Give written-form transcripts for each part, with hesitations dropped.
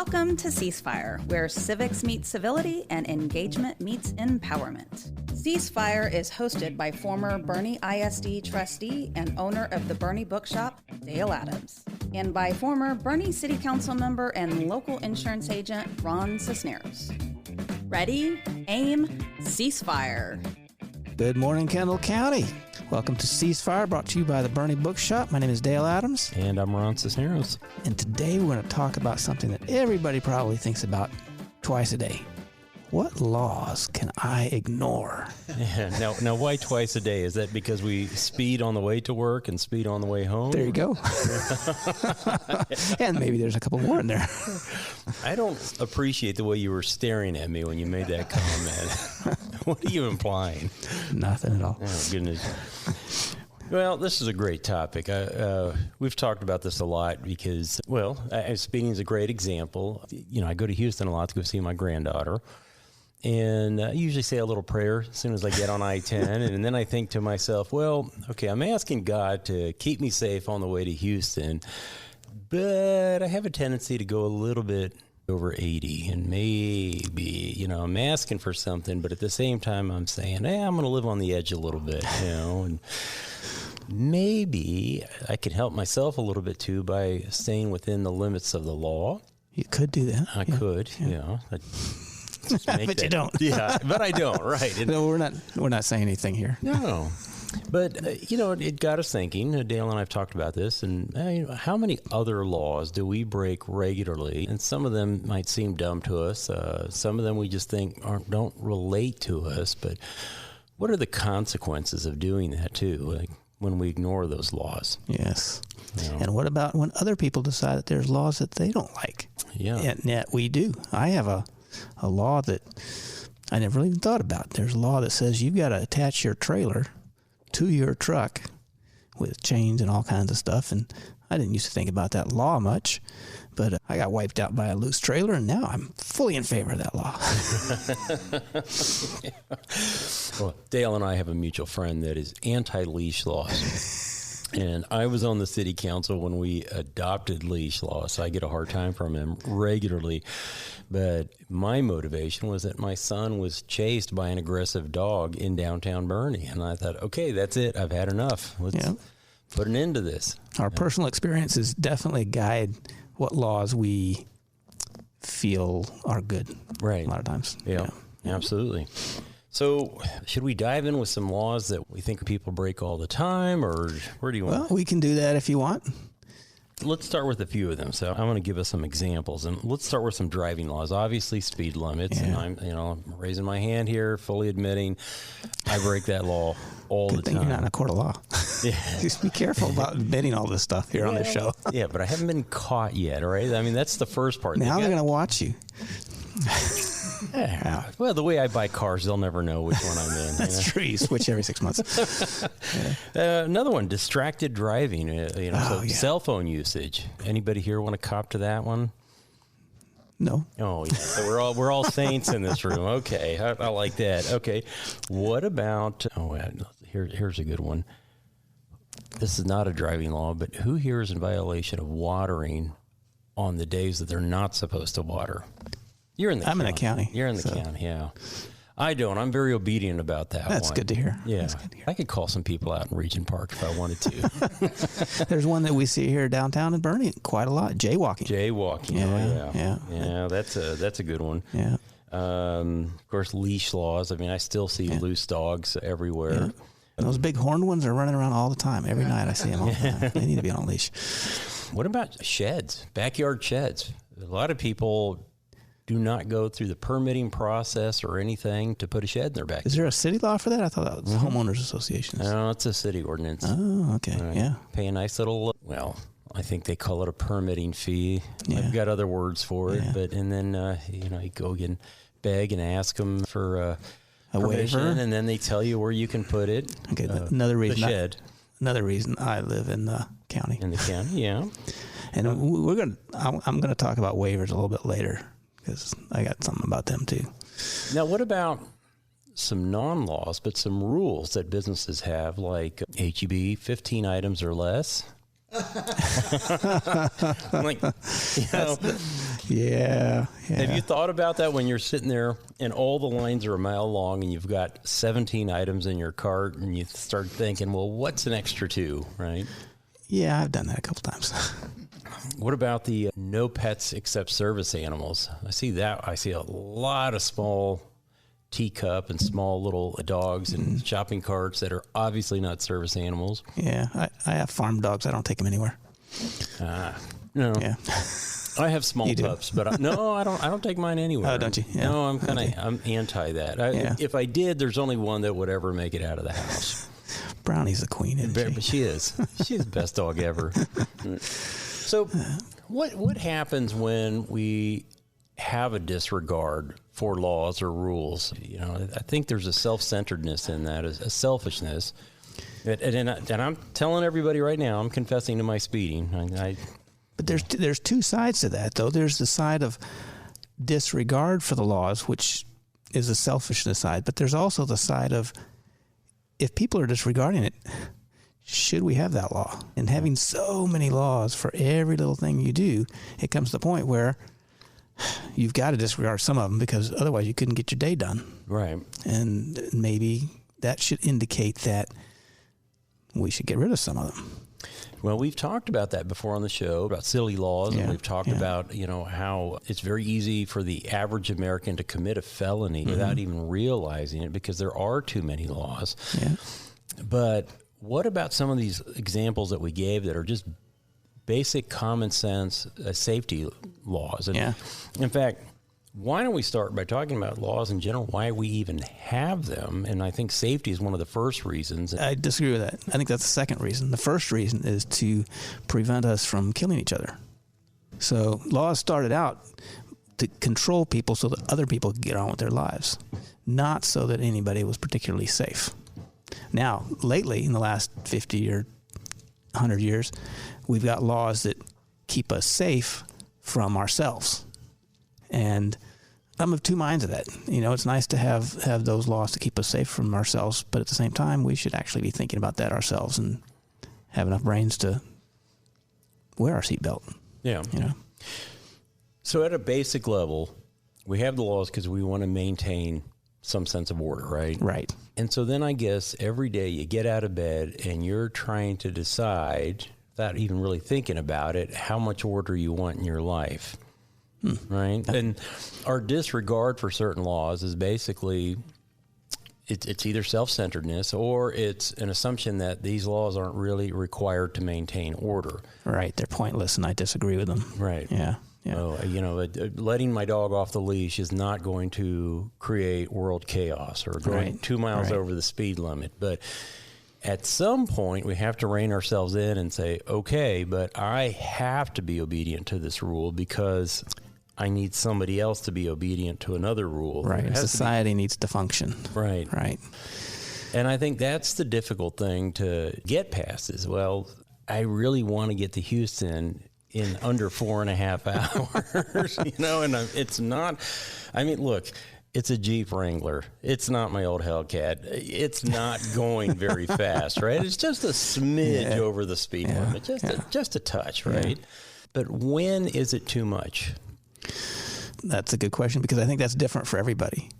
Welcome to Ceasefire, where civics meet civility and engagement meets empowerment. Ceasefire is hosted by former Bernie ISD trustee and owner of the Bernie Bookshop, Dale Adams, and by former Bernie City Council member and local insurance agent, Ron Cisneros. Ready, aim, ceasefire. Good morning, Kendall County. Welcome to Ceasefire, brought to you by the Bernie Bookshop. My name is Dale Adams. And I'm Ron Cisneros. And today we're going to talk about something that everybody probably thinks about twice a day. What laws can I ignore? Yeah, now, why twice a day? Is that because we speed on the way to work and speed on the way home? There you go. And maybe there's a couple more in there. I don't appreciate the way you were staring at me when you made that comment. What are you implying? Nothing at all. Oh, goodness. Well, this is a great topic. We've talked about this a lot because, speeding is a great example. You know, I go to Houston a lot to go see my granddaughter. And I usually say a little prayer as soon as I get on I-10. And then I think to myself, I'm asking God to keep me safe on the way to Houston. But I have a tendency to go a little bit over 80. And maybe, I'm asking for something. But at the same time, I'm saying, I'm going to live on the edge a little bit, And maybe I could help myself a little bit, too, by staying within the limits of the law. You could do that. I could. But you don't. Yeah, but I don't, right. No, we're not saying anything here. No. But, it got us thinking. Dale and I have talked about this. And how many other laws do we break regularly? And some of them might seem dumb to us. Some of them we just think don't relate to us. But what are the consequences of doing that, too, like when we ignore those laws? Yes. And what about when other people decide that there's laws that they don't like? Yeah. And yet we do. I have a law that I never even thought about. There's a law that says you've got to attach your trailer to your truck with chains and all kinds of stuff. And I didn't used to think about that law much, but I got wiped out by a loose trailer, and now I'm fully in favor of that law. Well, Dale and I have a mutual friend that is anti-leash laws. And I was on the city council when we adopted leash laws, so I get a hard time from him regularly. But my motivation was that my son was chased by an aggressive dog in downtown Bernie. And I thought, okay, that's it. I've had enough. Let's put an end to this. Our personal experiences definitely guide what laws we feel are good. Right. A lot of times. Yeah. Absolutely. So should we dive in with some laws that we think people break all the time, or where do you want? Well, we can do that if you want. Let's start with a few of them. So I want to give us some examples, and let's start with some driving laws. Obviously, speed limits. Yeah. And I'm raising my hand here, fully admitting I break that law all the time. Good thing you're not in a court of law. Yeah. Just be careful about admitting all this stuff here on this show. Yeah, but I haven't been caught yet, all right? I mean, that's the first part. Now they're going to watch you. Yeah. Well, the way I buy cars, they'll never know which one I'm in. That's true. You switch every 6 months. Another one, distracted driving. Cell phone usage. Anybody here want to cop to that one? No. Oh, yeah. So we're all saints in this room. Okay, I like that. Okay, what about? Here's a good one. This is not a driving law, but who here is in violation of watering on the days that they're not supposed to water? You're in the county. I'm in the county. You're in the county, yeah. I don't. I'm very obedient about that. That's one. good to hear. Yeah. That's good to hear. I could call some people out in Regent Park if I wanted to. There's one that we see here downtown in Bernie quite a lot, jaywalking. Yeah, that's a good one. Yeah. Of course, leash laws. I mean, I still see loose dogs everywhere. Yeah. And those big horned ones are running around all the time. Every night I see them all the time. They need to be on a leash. What about sheds, backyard sheds? A lot of people do not go through the permitting process or anything to put a shed in their backyard. Is there a city law for that? I thought that was homeowners associations. No, it's a city ordinance. Oh, okay. Yeah. Pay a nice little, I think they call it a permitting fee. Yeah. I've got other words for it, Yeah. and then, you go and beg and ask them for a waiver, and then they tell you where you can put it. Okay, another reason. The shed. Another reason I live in the county. In the county, yeah. And I'm going to talk about waivers a little bit later because I got something about them too. Now, what about some non-laws, but some rules that businesses have, like HEB, 15 items or less? Yeah. Have you thought about that when you're sitting there and all the lines are a mile long and you've got 17 items in your cart and you start thinking, well, what's an extra 2, right? Yeah, I've done that a couple times. What about the no pets except service animals? I see that. I see a lot of small teacup and small little dogs and shopping carts that are obviously not service animals. Yeah, I have farm dogs. I don't take them anywhere. No. Yeah. I have small pups, but I don't take mine anywhere. Oh, don't you? Yeah. No, I'm anti that. If I did, there's only one that would ever make it out of the house. Brownie's the queen, isn't she? But she is. She's the best dog ever. So what happens when we have a disregard for laws or rules? I think there's a self-centeredness in that, a selfishness. And I'm telling everybody right now, I'm confessing to my speeding. But there's two sides to that, though. There's the side of disregard for the laws, which is a selfishness side. But there's also the side of, if people are disregarding it, should we have that law? And having so many laws for every little thing you do, it comes to the point where you've got to disregard some of them because otherwise you couldn't get your day done. Right. And maybe that should indicate that we should get rid of some of them. Well, we've talked about that before on the show, about silly laws, and we've talked about, how it's very easy for the average American to commit a felony without even realizing it because there are too many laws. Yeah. But what about some of these examples that we gave that are just basic common sense safety laws? And in fact, why don't we start by talking about laws in general, why we even have them? And I think safety is one of the first reasons. I disagree with that. I think that's the second reason. The first reason is to prevent us from killing each other. So laws started out to control people so that other people could get on with their lives, not so that anybody was particularly safe. Now, lately, in the last 50 or 100 years, we've got laws that keep us safe from ourselves. And I'm of two minds of that. It's nice to have those laws to keep us safe from ourselves, but at the same time, we should actually be thinking about that ourselves and have enough brains to wear our seatbelt. Yeah. So at a basic level, we have the laws because we want to maintain some sense of order, right? Right. And so then I guess every day you get out of bed and you're trying to decide, without even really thinking about it, how much order you want in your life. Right. And our disregard for certain laws is basically, it's either self-centeredness or it's an assumption that these laws aren't really required to maintain order. Right. They're pointless and I disagree with them. Right. Yeah. Letting my dog off the leash is not going to create world chaos or going 2 miles over the speed limit. But at some point, we have to rein ourselves in and say, okay, but I have to be obedient to this rule because I need somebody else to be obedient to another rule. Right. Society needs to function. Right. Right. And I think that's the difficult thing to get past is, well, I really want to get to Houston in under 4.5 hours, and it's not, look, it's a Jeep Wrangler. It's not my old Hellcat. It's not going very fast, right? It's just a smidge over the speed limit, just a touch, right? Yeah. But when is it too much? That's a good question because I think that's different for everybody.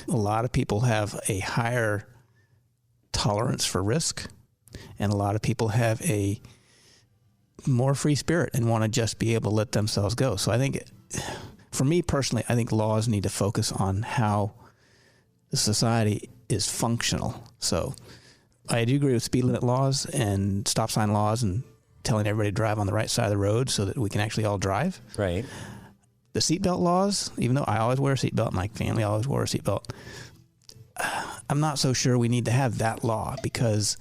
A lot of people have a higher tolerance for risk, and a lot of people have a more free spirit and want to just be able to let themselves go. So I think, for me personally, I think laws need to focus on how the society is functional. So I do agree with speed limit laws and stop sign laws and telling everybody to drive on the right side of the road so that we can actually all drive. Right. The seatbelt laws, even though I always wear a seatbelt, my family always wore a seatbelt, I'm not so sure we need to have that law because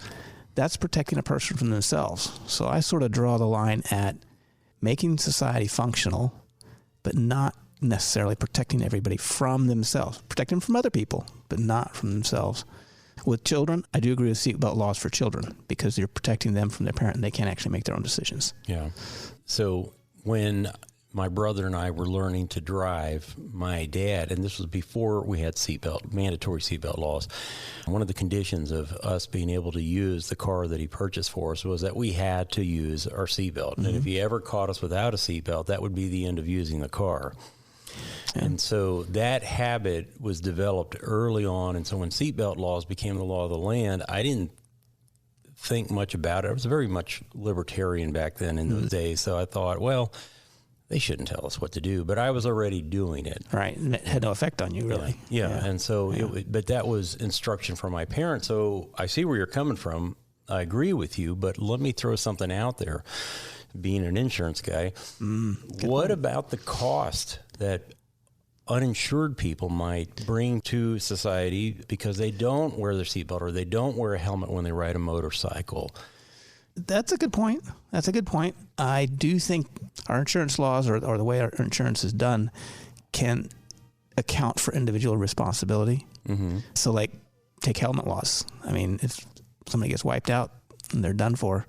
that's protecting a person from themselves. So I sort of draw the line at making society functional, but not necessarily protecting everybody from themselves. Protect them from other people, but not from themselves. With children, I do agree with seatbelt laws for children because you're protecting them from their parent and they can't actually make their own decisions. Yeah. So when my brother and I were learning to drive, my dad, and this was before we had mandatory seatbelt laws, one of the conditions of us being able to use the car that he purchased for us was that we had to use our seatbelt. Mm-hmm. And if he ever caught us without a seatbelt, that would be the end of using the car. Yeah. And so that habit was developed early on. And so when seatbelt laws became the law of the land, I didn't think much about it. I was very much libertarian back then in those days. So I thought, well, they shouldn't tell us what to do, but I was already doing it. Right. And it had no effect on you, really. Yeah. And so, but that was instruction from my parents. So I see where you're coming from. I agree with you, but let me throw something out there. Being an insurance guy, what about the cost that uninsured people might bring to society because they don't wear their seatbelt or they don't wear a helmet when they ride a motorcycle? That's a good point. I do think our insurance laws or the way our insurance is done can account for individual responsibility. Mm-hmm. So, like, take helmet loss. I mean, if somebody gets wiped out and they're done for,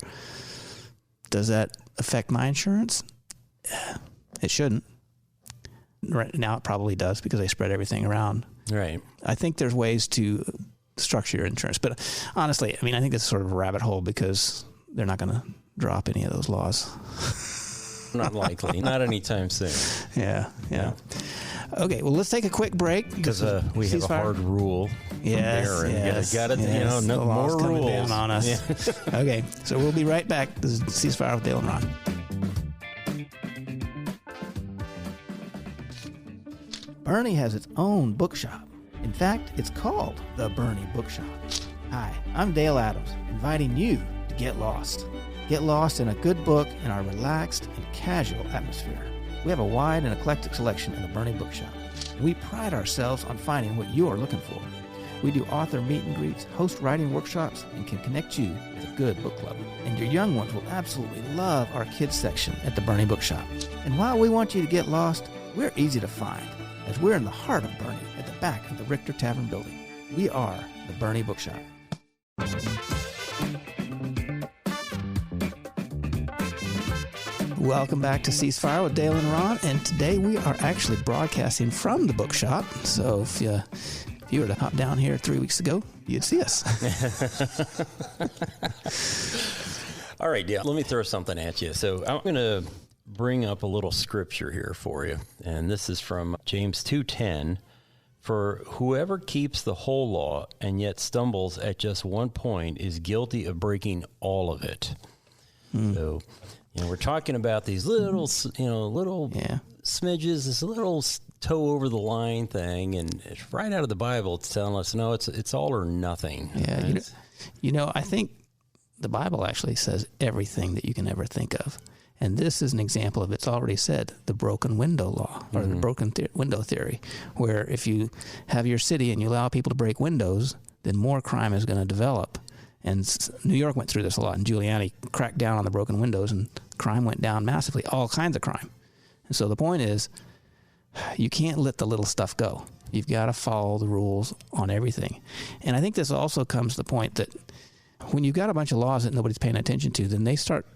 does that affect my insurance? It shouldn't. Right now it probably does because they spread everything around. Right. I think there's ways to structure your insurance. But honestly, I mean, I think it's sort of a rabbit hole because they're not going to drop any of those laws. Not likely. Not anytime soon. Yeah. Okay, well, let's take a quick break. Because we have a hard rule. Yes. Got it. Yes, no more rules down on us. Yeah. Okay, so we'll be right back. This is Ceasefire with Dale and Ron. Bernie has its own bookshop. In fact, it's called the Bernie Bookshop. Hi, I'm Dale Adams, inviting you to get lost. Get lost in a good book in our relaxed and casual atmosphere. We have a wide and eclectic selection in the Bernie Bookshop. We pride ourselves on finding what you are looking for. We do author meet and greets, host writing workshops, and can connect you with a good book club. And your young ones will absolutely love our kids section at the Bernie Bookshop. And while we want you to get lost, we're easy to find, as we're in the heart of Bernie at the back of the Richter Tavern building. We are the Bernie Bookshop. Welcome back to Ceasefire with Dale and Ron, and today we are actually broadcasting from the bookshop. So if you were to hop down here 3 weeks ago, you'd see us. All right, Dale, let me throw something at you. So I'm going to bring up a little scripture here for you, and this is from James 2:10. For whoever keeps the whole law and yet stumbles at just one point is guilty of breaking all of it. So, we're talking about these little smidges, this little toe over the line thing, and it's right out of the Bible. It's telling us, no, it's all or nothing. Yeah, right? I think the Bible actually says everything that you can ever think of. And this is an example of, it's already said, the broken window law, or the broken window theory, where if you have your city and you allow people to break windows, then more crime is going to develop. And New York went through this a lot, and Giuliani cracked down on the broken windows, and crime went down massively, all kinds of crime. And so the point is, you can't let the little stuff go. You've got to follow the rules on everything. And I think this also comes to the point that when you've got a bunch of laws that nobody's paying attention to, then they start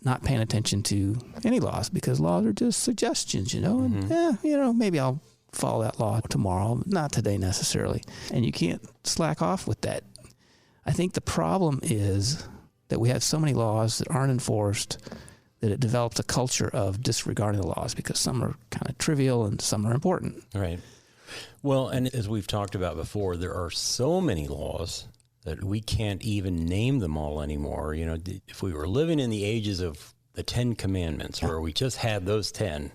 not paying attention to any laws, because laws are just suggestions, and maybe I'll follow that law tomorrow, not today necessarily. And you can't slack off with that. I think the problem is that we have so many laws that aren't enforced that it develops a culture of disregarding the laws because some are kind of trivial and some are important. Right. Well, and as we've talked about before, there are so many laws that we can't even name them all anymore. If we were living in the ages of the 10 Commandments, where we just had those 10,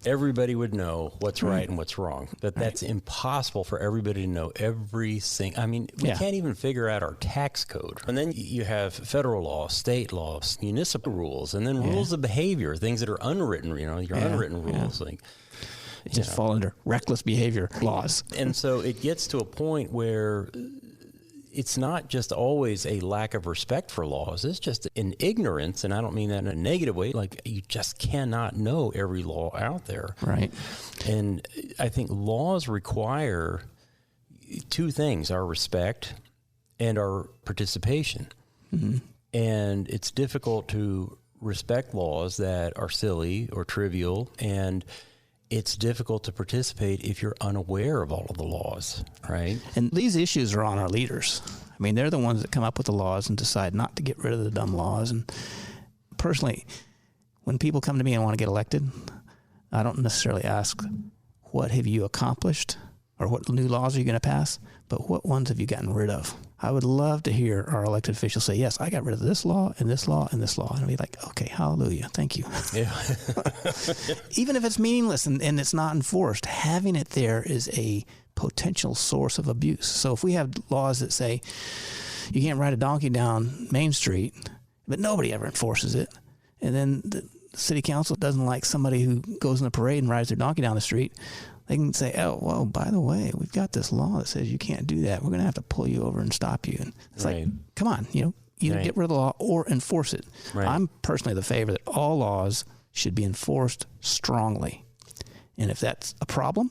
everybody would know what's right and what's wrong. But that's impossible for everybody to know everything. I mean, we can't even figure out our tax code. And then you have federal law, state laws, municipal rules, and then rules of behavior, things that are unwritten, your unwritten rules. Like, just fall under reckless behavior laws. And so it gets to a point where it's not just always a lack of respect for laws. It's just an ignorance, and I don't mean that in a negative way. Like, you just cannot know every law out there. Right. And I think laws require two things: our respect and our participation. Mm-hmm. And it's difficult to respect laws that are silly or trivial, and it's difficult to participate if you're unaware of all of the laws, right? And these issues are on our leaders. I mean, they're the ones that come up with the laws and decide not to get rid of the dumb laws. And personally, when people come to me and want to get elected, I don't necessarily ask, what have you accomplished or what new laws are you going to pass, but what ones have you gotten rid of? I would love to hear our elected officials say, yes, I got rid of this law and this law and this law. And I'd be like, okay, hallelujah, thank you. Yeah. Even if it's meaningless and it's not enforced, having it there is a potential source of abuse. So if we have laws that say you can't ride a donkey down Main Street, but nobody ever enforces it, and then the city council doesn't like somebody who goes in the parade and rides their donkey down the street, they can say, oh, well, by the way, we've got this law that says you can't do that. We're going to have to pull you over and stop you. And it's like, come on, either get rid of the law or enforce it. Right. I'm personally the favor that all laws should be enforced strongly. And if that's a problem,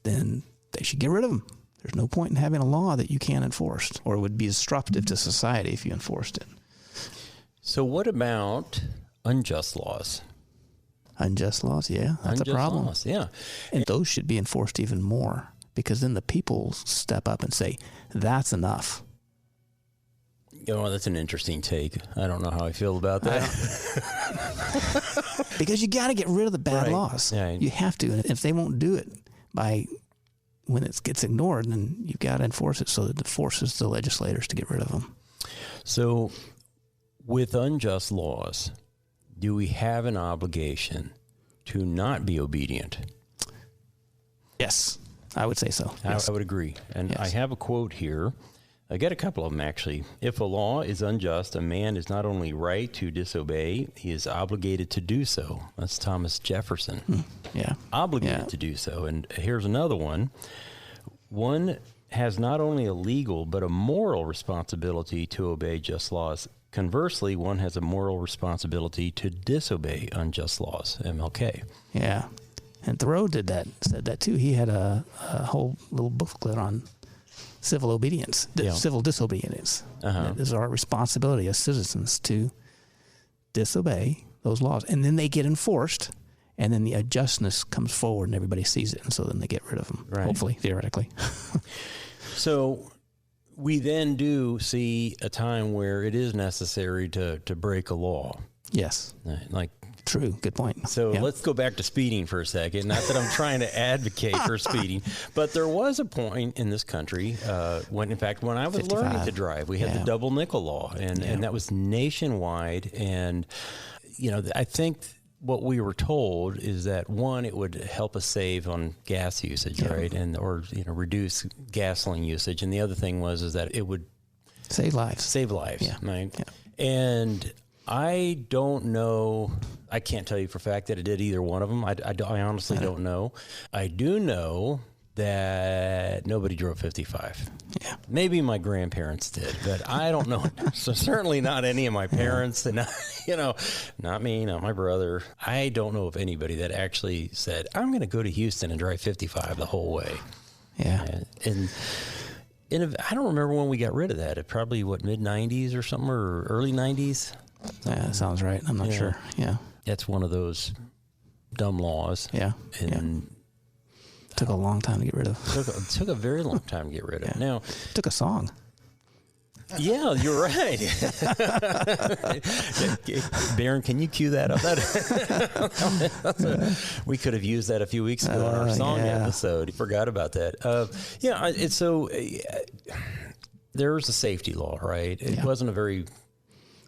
then they should get rid of them. There's no point in having a law that you can't enforce, or it would be disruptive to society if you enforced it. So what about unjust laws? Unjust laws, yeah, that's a problem. Laws, yeah. And those should be enforced even more, because then the people step up and say, that's enough. That's an interesting take. I don't know how I feel about that. Because you got to get rid of the bad laws. Yeah. You have to. And if they won't do it when it gets ignored, then you've got to enforce it so that it forces the legislators to get rid of them. So with unjust laws, do we have an obligation to not be obedient? Yes, I would say so. Yes. I would agree. And I have a quote here. I get a couple of them, actually. If a law is unjust, a man is not only right to disobey, he is obligated to do so. That's Thomas Jefferson. Yeah. Obligated to do so. And here's another one. One has not only a legal but a moral responsibility to obey just laws. Conversely, one has a moral responsibility to disobey unjust laws. MLK. Yeah. And Thoreau said that too. He had a whole little booklet on civil obedience, civil disobedience. It is our responsibility as citizens to disobey those laws. And then they get enforced, and then the justness comes forward and everybody sees it. And so then they get rid of them, hopefully, theoretically. So we then do see a time where it is necessary to break a law. Yes. True. Good point. So let's go back to speeding for a second. Not that I'm trying to advocate for speeding, but there was a point in this country when I was 55. Learning to drive, we had the double nickel law, and that was nationwide. And, I think what we were told is that, one, it would help us save on gas usage, right? Or reduce gasoline usage. And the other thing was that it would save lives. Yeah. Right? Yeah. And I don't know. I can't tell you for a fact that it did either one of them. I honestly don't know. I do know that nobody drove 55. Yeah. Maybe my grandparents did, but I don't know. So certainly not any of my parents, and not me, not my brother. I don't know of anybody that actually said, I'm going to go to Houston and drive 55 the whole way. Yeah. And I don't remember when we got rid of that. It probably, mid-90s or something, or early 90s? Yeah, that sounds right. I'm not sure. Yeah. That's one of those dumb laws. Yeah. And took a long time to get rid of. Took a very long time to get rid of. Now, took a song. Yeah, you're right. Baron, can you cue that up? We could have used that a few weeks ago on our song episode. Forgot about that. There's a safety law, right? It wasn't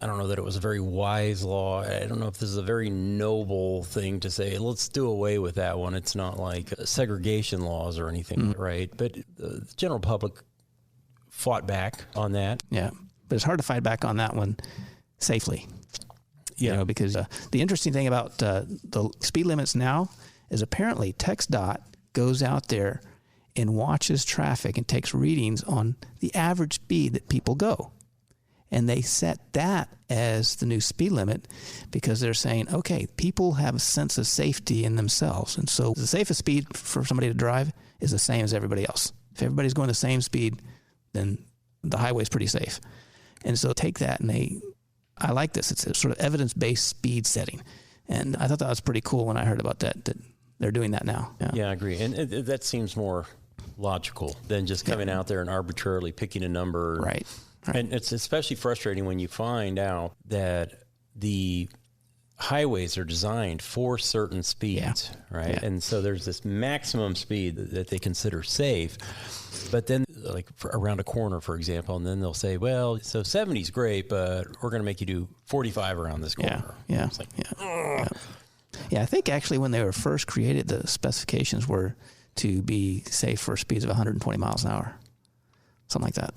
I don't know that it was a very wise law. I don't know if this is a very noble thing to say, let's do away with that one. It's not like segregation laws or anything, right? But the general public fought back on that. Yeah, but it's hard to fight back on that one safely. Because the interesting thing about the speed limits now is apparently TxDOT goes out there and watches traffic and takes readings on the average speed that people go. And they set that as the new speed limit because they're saying, okay, people have a sense of safety in themselves. And so the safest speed for somebody to drive is the same as everybody else. If everybody's going the same speed, then the highway's pretty safe. And so take that and they I like this. It's a sort of evidence-based speed setting. And I thought that was pretty cool when I heard about that they're doing that now. Yeah, I agree. And that seems more logical than just coming out there and arbitrarily picking a number. Right. And it's especially frustrating when you find out that the highways are designed for certain speeds, right? Yeah. And so there's this maximum speed that they consider safe, but then like around a corner, for example, and then they'll say, well, so 70 is great, but we're going to make you do 45 around this corner. Yeah. It's like, yeah, I think actually when they were first created, the specifications were to be safe for speeds of 120 miles an hour, something like that.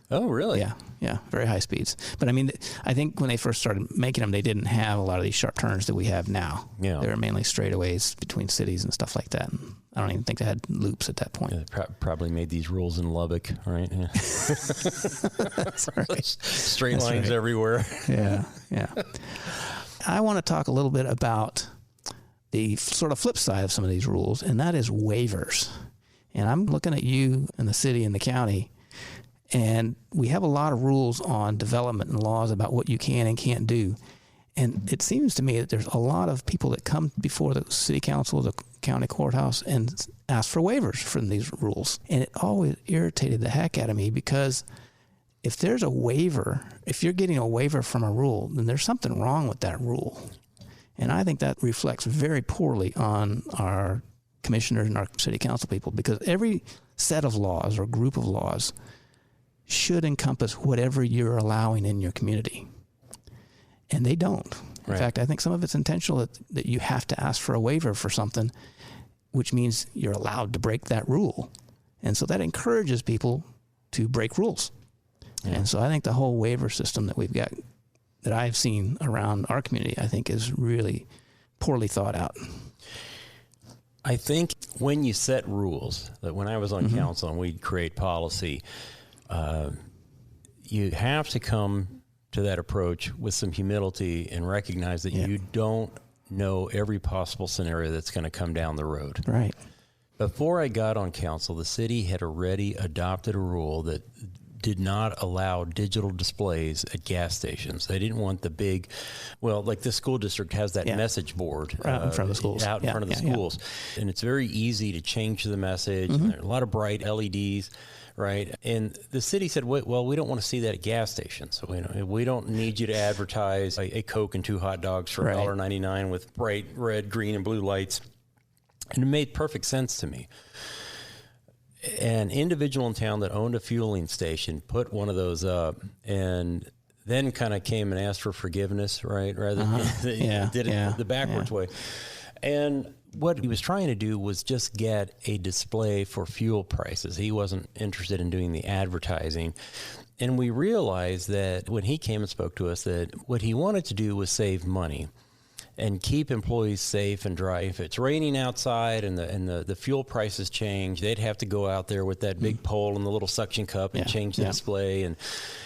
Oh, really? Yeah, very high speeds. But I mean, I think when they first started making them, they didn't have a lot of these sharp turns that we have now. Yeah. They were mainly straightaways between cities and stuff like that. And I don't even think they had loops at that point. Yeah, they probably made these rules in Lubbock, right? Yeah. That's right. Straight lines everywhere. Yeah. I want to talk a little bit about the sort of flip side of some of these rules, and that is waivers. And I'm looking at you in the city and the county, and we have a lot of rules on development and laws about what you can and can't do. And it seems to me that there's a lot of people that come before the city council, the county courthouse, and ask for waivers from these rules. And it always irritated the heck out of me, because if there's a waiver, if you're getting a waiver from a rule, then there's something wrong with that rule. And I think that reflects very poorly on our commissioners and our city council people, because every set of laws or group of laws should encompass whatever you're allowing in your community. And they don't. In fact, I think some of it's intentional that you have to ask for a waiver for something, which means you're allowed to break that rule. And so that encourages people to break rules. Yeah. And so I think the whole waiver system that we've got, that I've seen around our community, I think is really poorly thought out. I think when you set rules, that when I was on council and we'd create policy, you have to come to that approach with some humility and recognize that you don't know every possible scenario that's going to come down the road. Right. Before I got on council, the city had already adopted a rule that did not allow digital displays at gas stations. They didn't want the big, well, like the school district has that message board out in front of the schools. Out in front of the schools. And it's very easy to change the message. And there are a lot of bright LEDs. Right. And the city said, well, we don't want to see that at gas stations. So we don't need you to advertise a Coke and 2 hot dogs for $1.99 with bright red, green, and blue lights. And it made perfect sense to me. An individual in town that owned a fueling station put one of those up and then kind of came and asked for forgiveness, right? Rather than did it the backwards way. And what he was trying to do was just get a display for fuel prices. He wasn't interested in doing the advertising. And we realized that when he came and spoke to us, that what he wanted to do was save money and keep employees safe and dry. If it's raining outside and the fuel prices change, they'd have to go out there with that big pole and the little suction cup and change the display. And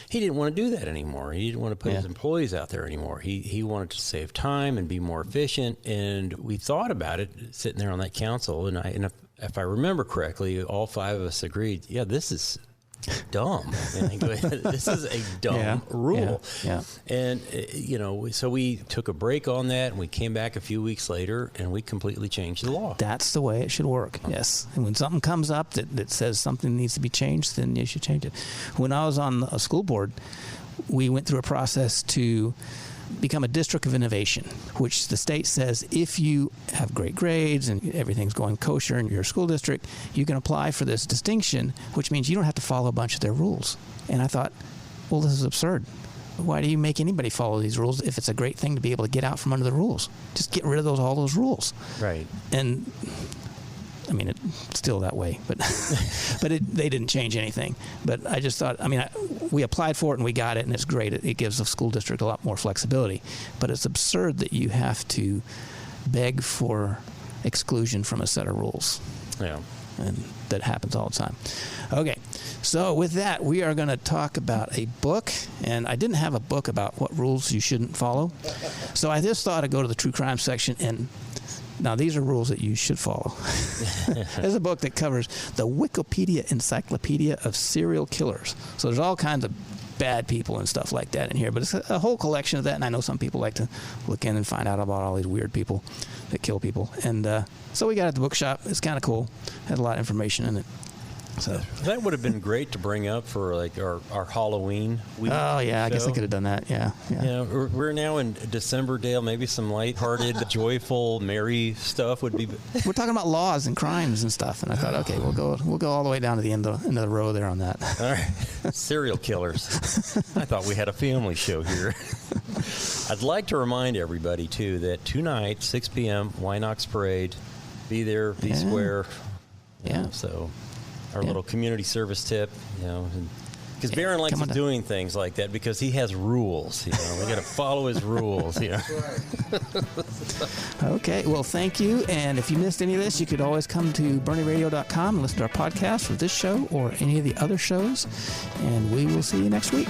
he didn't want to do that anymore. He didn't want to put his employees out there anymore. He wanted to save time and be more efficient. And we thought about it sitting there on that council. And if I remember correctly, all 5 of us agreed, this is dumb. This is a dumb rule. And, so we took a break on that, and we came back a few weeks later, and we completely changed the law. That's the way it should work, yes. And when something comes up that says something needs to be changed, then you should change it. When I was on a school board, we went through a process to become a district of innovation, which the state says if you have great grades and everything's going kosher in your school district, you can apply for this distinction, which means you don't have to follow a bunch of their rules. And I thought, well, this is absurd. Why do you make anybody follow these rules if it's a great thing to be able to get out from under the rules? Just get rid of all those rules. Right. And I mean, it's still that way, but they didn't change anything. But I just thought, we applied for it and we got it, and it's great. It gives the school district a lot more flexibility. But it's absurd that you have to beg for exclusion from a set of rules. Yeah. And that happens all the time. Okay, so with that, we are going to talk about a book. And I didn't have a book about what rules you shouldn't follow. So I just thought I'd go to the true crime section and now, these are rules that you should follow. There's a book that covers the Wikipedia Encyclopedia of Serial Killers. So there's all kinds of bad people and stuff like that in here, but it's a whole collection of that. And I know some people like to look in and find out about all these weird people that kill people. And so we got it at the bookshop. It's kind of cool. Had a lot of information in it. So that would have been great to bring up for like our Halloween week. Oh yeah, show. I guess I could have done that. Yeah. We're now in December, Dale. Maybe some lighthearted, joyful, merry stuff would be. We're talking about laws and crimes and stuff, and I thought, okay, we'll go all the way down to the end of the row there on that. All right, serial killers. I thought we had a family show here. I'd like to remind everybody too that tonight, 6 p.m., Winox Parade. Be there, be square. So. Our little community service tip, because Barron likes doing things like that because he has rules. We got to follow his rules. Okay, well, thank you. And if you missed any of this, you could always come to BernieRadio.com and listen to our podcast for this show or any of the other shows. And we will see you next week.